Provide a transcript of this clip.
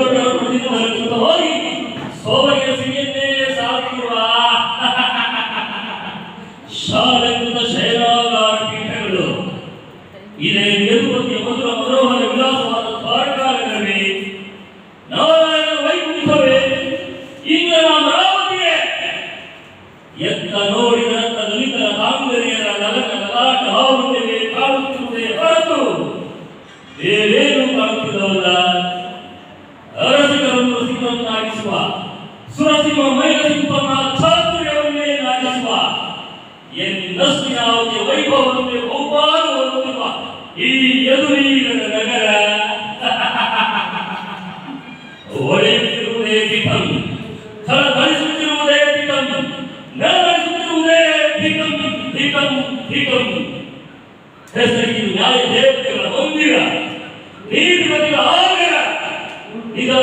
ಭೂಗಟ್ಟರ ಪ್ರತಿನಿಧಿಸುತ್ತವಾಗಿ ಸೋಬಗಿನ ಸಿರಿಯನ್ನೇ ಸಾಧಿಸುವ ಶಾಲೆಕೃತ ಶೈಲಾಗಾರ ಪೀಠಗಳು ಇದೇ ಯದುಪತಿಯ ಮಧುರ ಮನೋಹರ ವಿಲಾಸವಾದ ದ್ವಾರಕಾನಗರವೇ, ನಾರಾಯಣ ವೈಕುಂಠವೇ, ಇಂದ್ರ ಅಮರಾವತಿಯೇ. ಎತ್ತ ನೋಡಿದಂತ ದಲಿತರ ಕಾಂಗರಿಯರ ನಲಕ ಲಲಾಟ ಹಾವುತ್ತವೆ ಕಾಣುತ್ತಿರುವುದೇ ಹೊರತು ಬೇರೇನು ಕಾಣುತ್ತಿದ್ದವಲ್ಲ. ಅರಸಿಕರನ್ನು ರಸಿಕರನ್ನಾಗಿಸುವ, ಸುರಸಿಂಹ ಮೈಲಸಿಂಹನ ಚಾತುರ್ಯವನ್ನೇ ನಾಗಿಸುವ, ಎಂದಷ್ಟು ಯಾವುದೇ ವೈಭವವನ್ನೇ ಬಹುಪಾಲುವಂತಿರುವ ಈ ಯದುವೀರನ ನಗರ ಒಡೆಯುತ್ತಿರುವುದೇ ಪಿಕಂ, ಥಳಥಳಿಸುತ್ತಿರುವುದೇ ಪಿಕಂ, ನರಳಿಸುತ್ತಿರುವುದೇ ಪಿಕಂ ಪಿಕಂ ಪಿಕಂ. ಹೆಸರಿಗೆ ನ್ಯಾಯ ದೇವತೆಗಳ ಮಂದಿರ, ನೀತಿಪತಿಗಳ ಆಗರ, ಇದರ